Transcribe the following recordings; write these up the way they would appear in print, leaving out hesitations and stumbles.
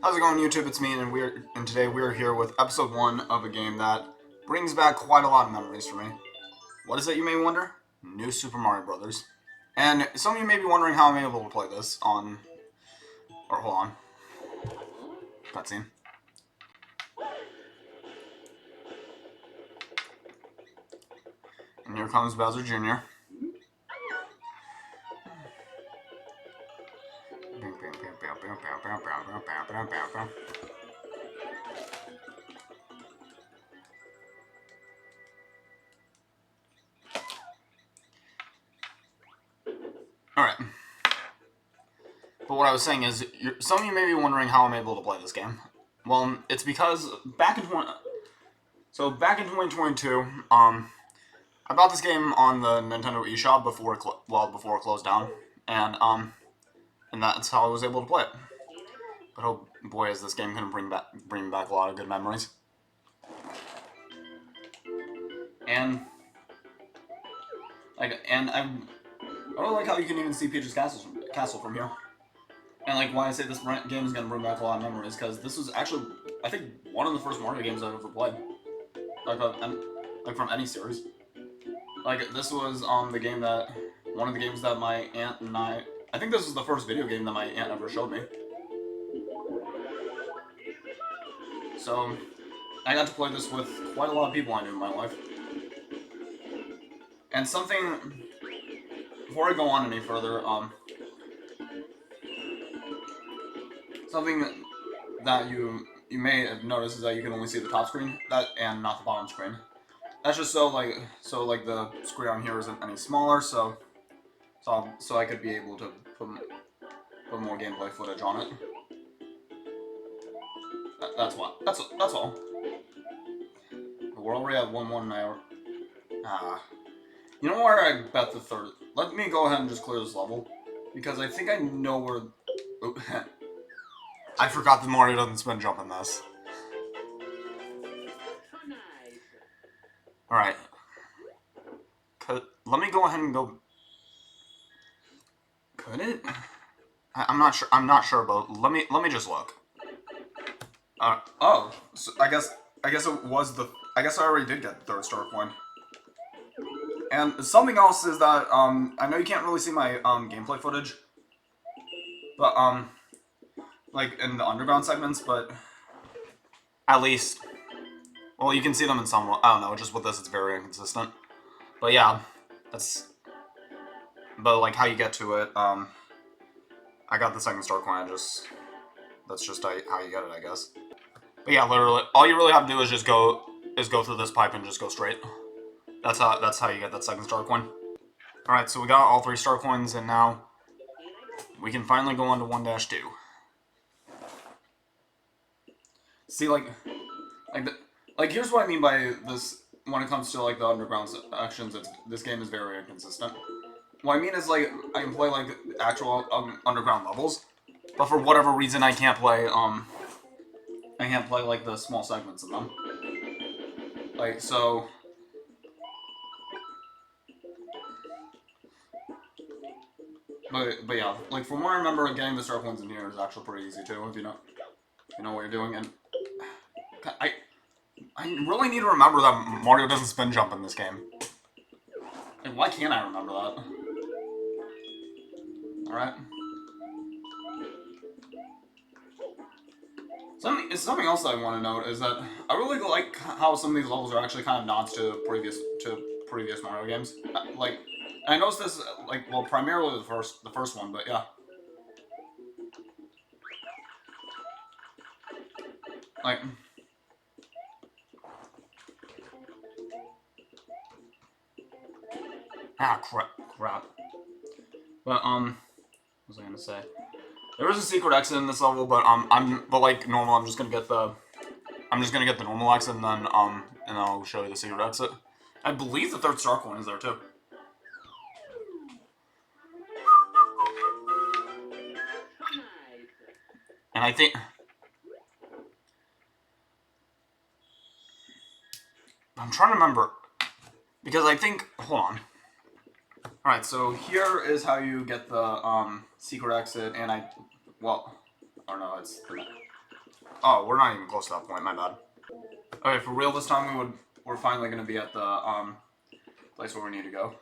How's it going, YouTube? It's me, and today we're here with episode one of a game that brings back quite a lot of memories for me. What is it, you may wonder? New Super Mario Brothers. And some of you may be wondering how I'm able to play this on. Or hold on, cutscene. And here comes Bowser Jr. Alright. But what I was saying is, some of you may be wondering how I'm able to play this game. Well, it's because back in 2022, I bought this game on the Nintendo eShop before it closed down, and that's how I was able to play it. But oh boy, is this game gonna bring back a lot of good memories. And I really like how you can even see Peach's castle from here. And like why I say this game is gonna bring back a lot of memories, because this was actually, I think, one of the first Mario games I've ever played. Like from any series. Like this was the game that one of the games that my aunt and I think this was the first video game that my aunt ever showed me. So I got to play this with quite a lot of people I knew in my life. And something, before I go on any further, something that you may have noticed is that you can only see the top screen, and not the bottom screen. That's just so the screen on here isn't any smaller, so I could be able to put more gameplay footage on it. That's what. That's all. We're already at 1-1 now. You know where I bet the third? Let me go ahead and just clear this level, because I think I know where. Oh, I forgot that Mario doesn't spin jump in this. All right. Let me go ahead and go. Could it? I'm not sure. I'm not sure, but let me just look. Oh, so I guess it was the. I guess I already did get the third star coin. And something else is that I know you can't really see my gameplay footage, but like in the underground segments, but at least, well, you can see them in some. I don't know. Just with this, it's very inconsistent. But yeah, that's. But like how you get to it, I got the second star coin. That's just how you get it, I guess. But yeah, literally, all you really have to do is just go through this pipe and just go straight. That's how you get that second star coin. All right, so we got all 3 star coins, and now we can finally go on to 1-2. See, like here's what I mean by this. When it comes to like the underground actions, this game is very inconsistent. What I mean is, like, I can play like actual underground levels, but for whatever reason I can't play like the small segments of them. Like so. But yeah, like from what I remember, getting the star coins in here is actually pretty easy too, if you know what you're doing. And I really need to remember that Mario doesn't spin jump in this game. Like, why can't I remember that? Alright. Something else that I want to note is that I really like how some of these levels are actually kind of nods to previous Mario games. Like, I noticed this, like, well, primarily the first one, but yeah. Like, crap. But what was I gonna say? There is a secret exit in this level, but like normal, I'm just gonna get the normal exit, and then I'll show you the secret exit. I believe the third star coin is there too. And I think I'm trying to remember, because I think, hold on. All right, so here is how you get the secret exit, and or no, it's Oh, we're not even close to that point. My bad. Okay, for real this time we're finally gonna be at the place where we need to go.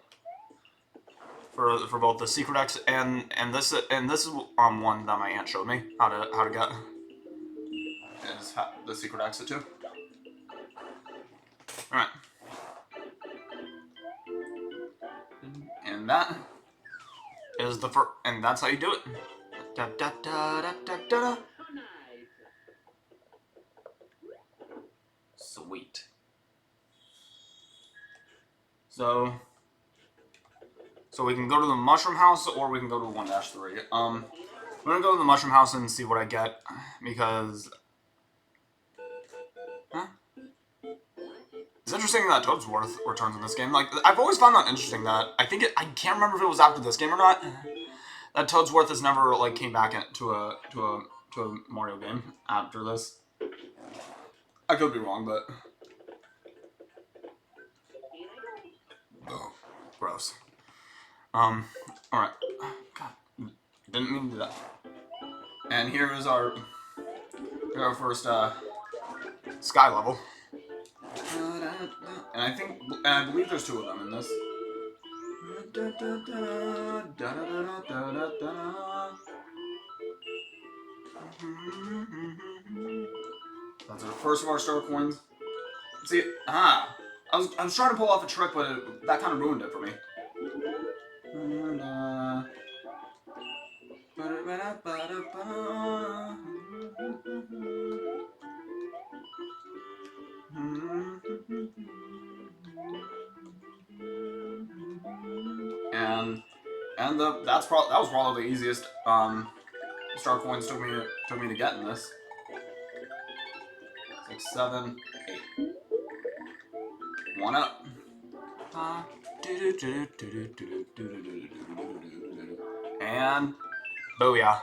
For both the secret exit and this is one that my aunt showed me how to get. Is the secret exit too. All right. And that is the first, and that's how you do it. Da, da, da, da, da, da. Sweet. So we can go to the mushroom house or we can go to 1-3. We're gonna go to the mushroom house and see what I get because. Huh? It's interesting that Toadsworth returns in this game. Like, I've always found that interesting that I can't remember if it was after this game or not, that Toadsworth has never, like, came back to a Mario game after this. I could be wrong, but... Oh, gross. Alright. God, didn't mean to do that. And here is our first, sky level. And I believe there's 2 of them in this. That's our first of our star coins. See, I was trying to pull off a trick, but that kind of ruined it for me. And that was probably the easiest star coins took me to get in this. 6, 7, 8. 1 up. And booyah.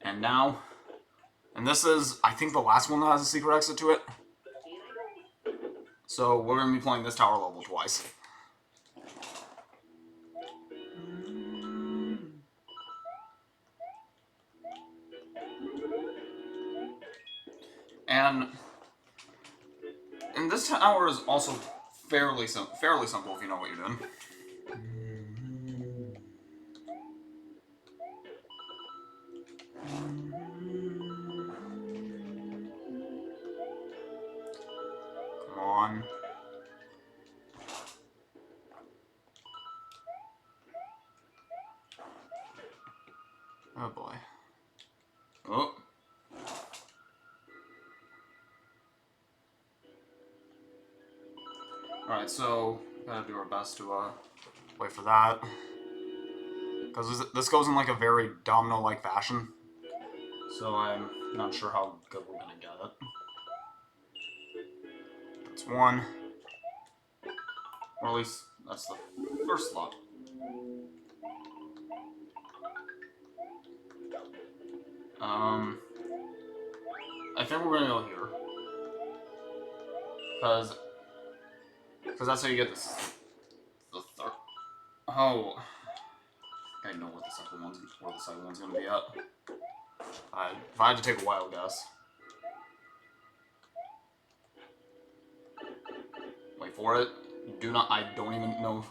And now, and this is, I think, the last one that has a secret exit to it. So we're going to be playing this tower level twice. And this tower is also fairly simple if you know what you're doing. Come on. Oh boy. Oh. Alright, so gotta do our best to wait for that. Because this goes in like a very domino-like fashion. So I'm not sure how good we're gonna get it. That's 1. Or at least that's the first slot. I think we're gonna go here. Because that's how you get this. The third. Oh. I know what the second one's gonna be at. If I had to take a wild guess. Wait for it. I don't even know.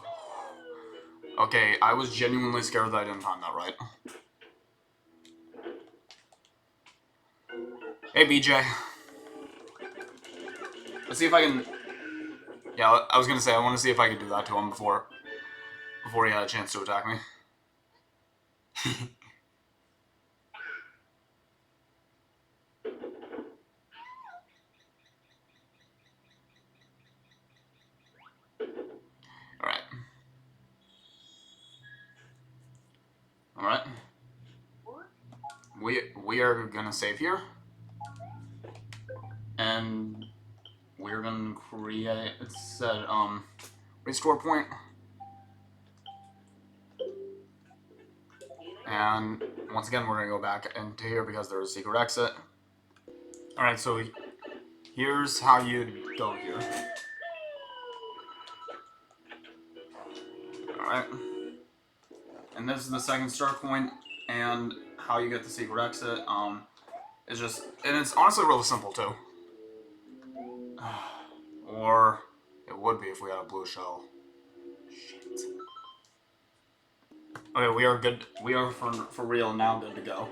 Okay, I was genuinely scared that I didn't time that right. Hey, BJ. Let's see if I can... Yeah, I was gonna say, I want to see if I could do that to him before he had a chance to attack me. Alright. We are gonna save here. And we're gonna create, it said, restore point. And once again, we're gonna go back into here because there's a secret exit. Alright, so here's how you go here. Alright. And this is the second start point, and how you get the secret exit. It's just, and it's honestly really simple too. Or it would be if we had a blue shell. Shit. Okay, we are good. We are for real now good to go.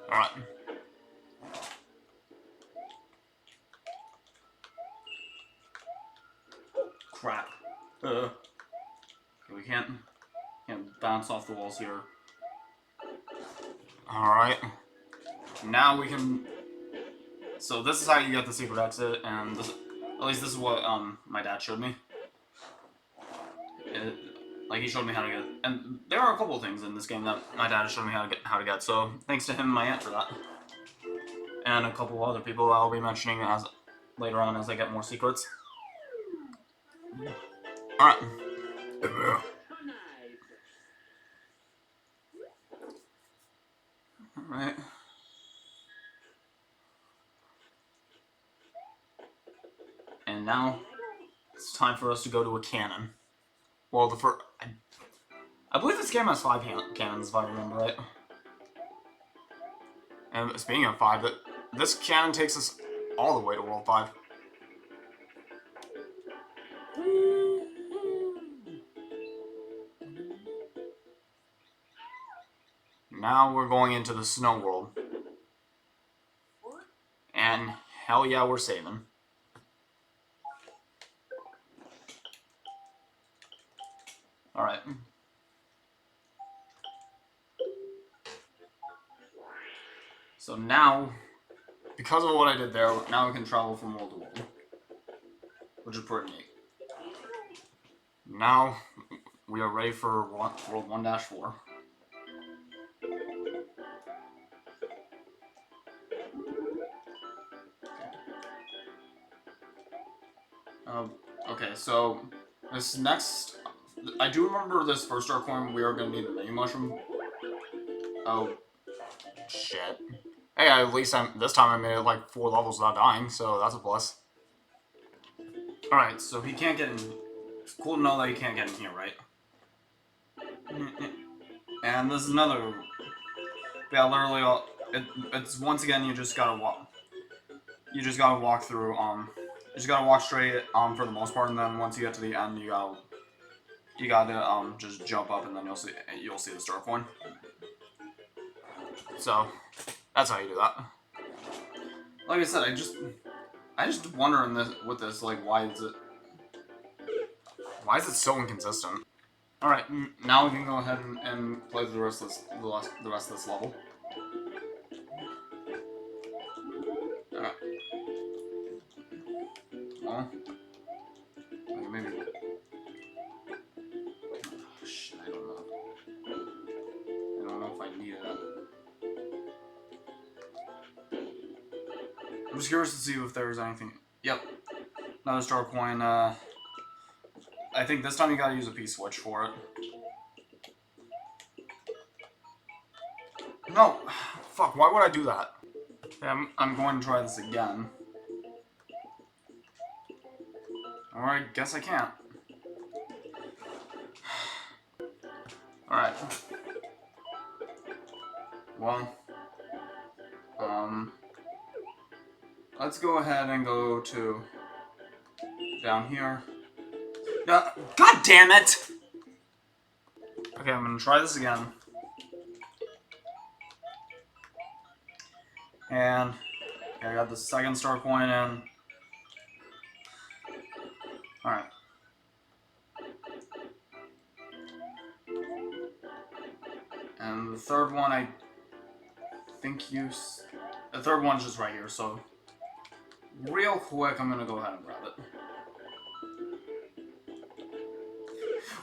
Alright. Crap. We can't bounce off the walls here. Alright. Now we can... So this is how you get the secret exit, and this, at least this is what my dad showed me. Like, he showed me how to get... And there are a couple of things in this game that my dad showed me how to get, so thanks to him and my aunt for that. And a couple of other people that I'll be mentioning as later on as I get more secrets. Alright. Alright. And now, it's time for us to go to a cannon. Well, the first... I believe this game has 5 cannons, if I remember right. And speaking of 5, this cannon takes us all the way to World 5. Now we're going into the snow world. And hell yeah, we're saving. Alright. So now, because of what I did there, now we can travel from world to world. Which is pretty neat. Now, we are ready for World 1-4. Okay, so this next... I do remember this first star coin, we are going to need the mini mushroom. Oh, shit. Hey, at least this time I made it like 4 levels without dying, so that's a plus. Alright, so he can't get in... It's cool to know that he can't get in here, right? And this is another... Yeah, literally, it's once again, you just gotta walk... You just gotta walk through, you just gotta walk straight, for the most part, and then once you get to the end, you gotta, just jump up, and then you'll see the star coin. So, that's how you do that. Like I said, I just wonder with this, like, why is it so inconsistent? Alright, now we can go ahead and play the rest of this level. Alright. Well, maybe... Oh, shit, I don't know. I don't know if I need it. I'm just curious to see if there's anything... Yep. Another star coin, I think this time you gotta use a P-switch for it. No! Fuck, why would I do that? Yeah, I'm going to try this again. Alright, guess I can't. Alright. Well... Let's go ahead and go to... down here. God damn it! Okay, I'm gonna try this again. And okay, I got the second star coin in. Alright. And the third one, I think the third one's just right here, so real quick, I'm gonna go ahead and grab it.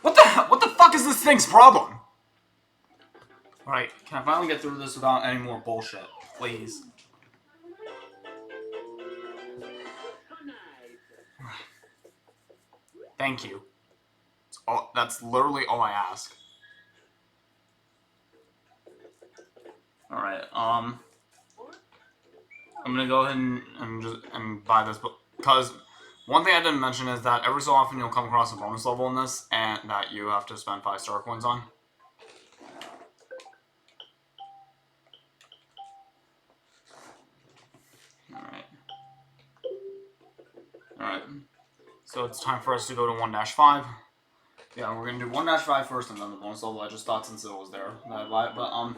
What the fuck is this thing's problem? Alright, can I finally get through this without any more bullshit? Please. Thank you. That's literally all I ask. Alright, I'm gonna go ahead and buy this book, because one thing I didn't mention is that every so often you'll come across a bonus level in this, and that you have to spend 5 star coins on. Alright, so it's time for us to go to 1-5. Yeah, we're gonna do 1-5 first, and then the bonus level. I just thought since it was there that I'd buy it, but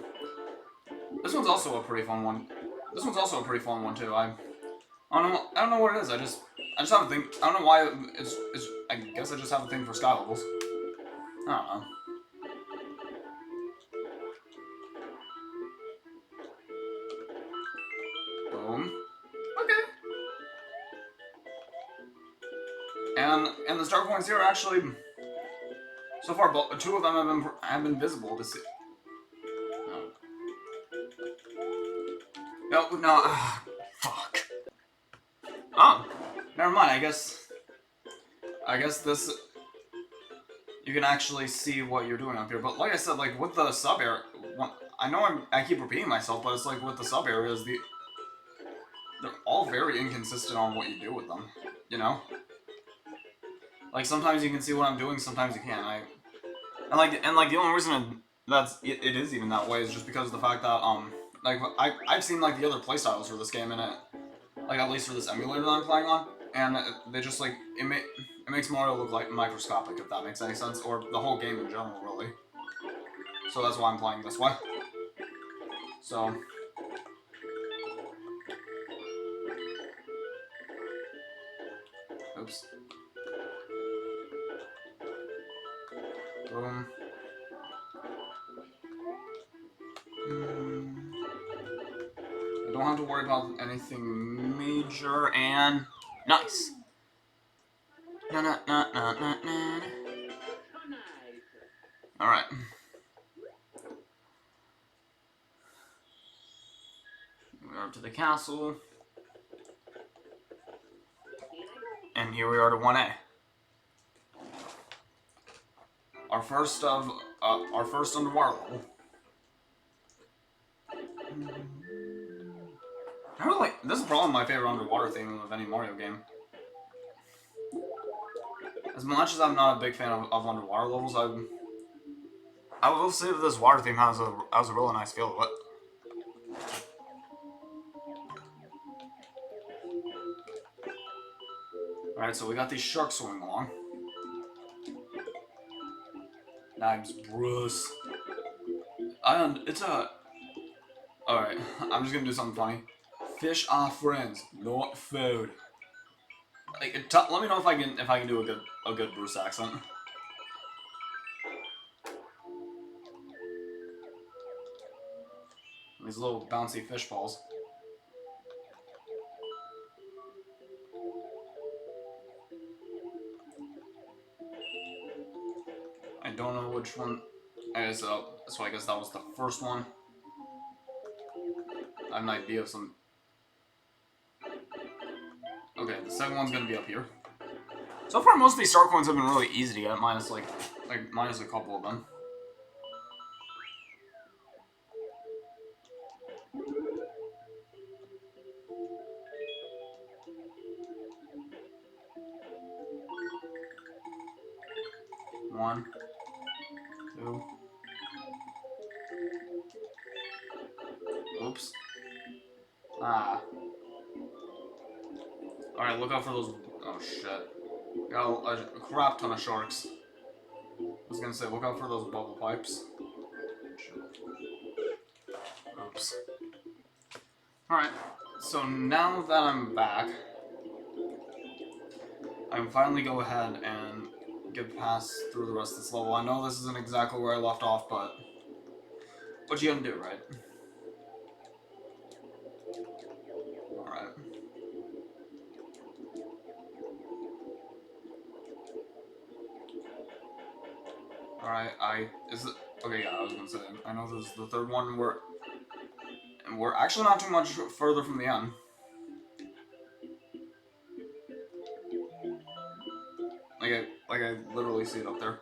this one's also a pretty fun one. This one's also a pretty fun one too. I don't know what it is. I just have a thing. I don't know why it's. I guess I just have a thing for sky levels. I don't know. Boom. Okay. And the star coins here are actually, so far, 2 of them have been visible to see. No. Fuck. Oh, never mind. I guess this, you can actually see what you're doing up here. But like I said, like with the sub area, I know I keep repeating myself, but it's like with the sub areas, they're all very inconsistent on what you do with them. You know, like sometimes you can see what I'm doing, sometimes you can't. And like the only reason it is even that way is just because of the fact that like I've seen like the other playstyles for this game, and like at least for this emulator that I'm playing on, and they just like it makes Mario look like microscopic, if that makes any sense, or the whole game in general, really. So that's why I'm playing this way. So. Oops. Boom. I don't have to worry about anything major, and nice. Alright. We're up to the castle. And here we are to 1A. Our first underwater level. This is probably my favorite underwater theme of any Mario game. As much as I'm not a big fan of underwater levels, I will say that this water theme has a really nice feel to it. Alright, so we got these sharks swimming along. Name's Bruce. And it's a... Alright, I'm just gonna do something funny. Fish are friends, not food. Like, let me know if I can do a good Bruce accent. These little bouncy fish balls. I don't know which one. So I guess that was the first one. I have an idea of some. Okay, the second one's gonna be up here. So far, most of these star coins have been really easy to get, minus minus a couple of them. One, two. Oops. Ah. Alright, look out for those. Oh shit. Got a crap ton of sharks. I was gonna say, look out for those bubble pipes. Oops. Alright, so now that I'm back, I can finally go ahead and get past through the rest of this level. I know this isn't exactly where I left off, but what you gonna do, right? Alright. Alright, is it, okay, yeah, I was gonna say, I know this is the third one, we're actually not too much further from the end. Like I literally see it up there.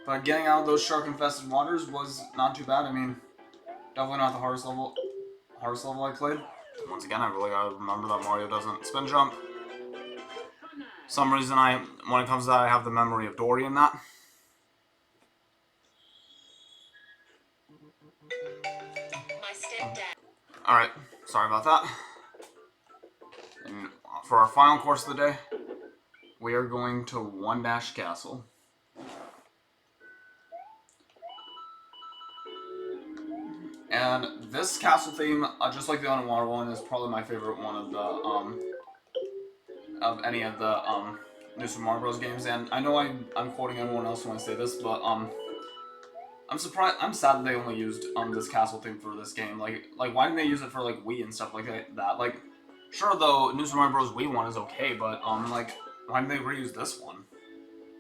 But getting out of those shark-infested waters was not too bad. I mean, definitely not the hardest level I played. Once again, I really gotta remember that Mario doesn't spin jump. Some reason when it comes to that, I have the memory of Dory in that. My stepdad. Alright, sorry about that. And for our final course of the day, we are going to One Dash Castle. And this castle theme, just like the Underwater one, is probably my favorite one of the of any of the New Super Mario Bros. Games. And I know I'm quoting everyone else when I say this, but I'm sad that they only used this castle theme for this game. Like why didn't they use it for like Wii and stuff like that? Like, sure though, New Super Mario Bros. Wii one is okay, but like why didn't they reuse this one?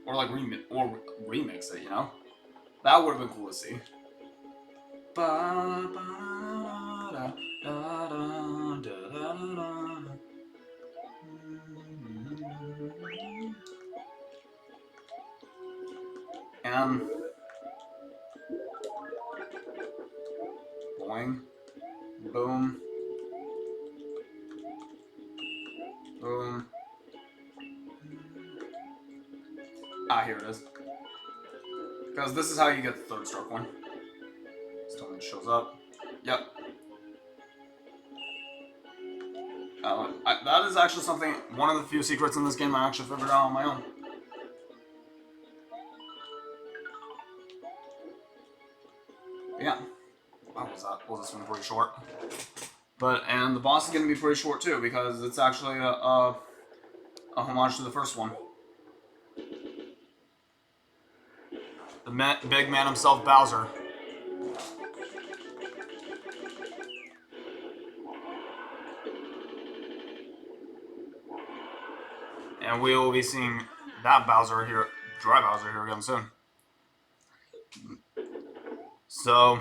Or like remix it, you know? That would have been cool to see. And boing, boom, boom. Ah, here it is. Because this is how you get the third stroke one. Still when it shows up. Yep. That is actually one of the few secrets in this game I actually figured out on my own. Yeah. Wow, was this one pretty short? And the boss is going to be pretty short too, because it's actually a homage to the first one. The big man himself, Bowser. And we will be seeing that Bowser here, Dry Bowser here again soon. So,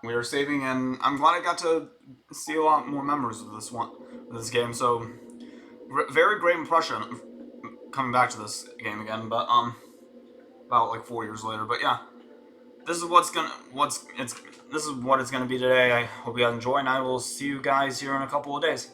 we are saving, and I'm glad I got to see a lot more memories of this game. So, very great impression coming back to this game again. But about like 4 years later. But yeah, this is what it's gonna be today. I hope you guys enjoy, and I will see you guys here in a couple of days.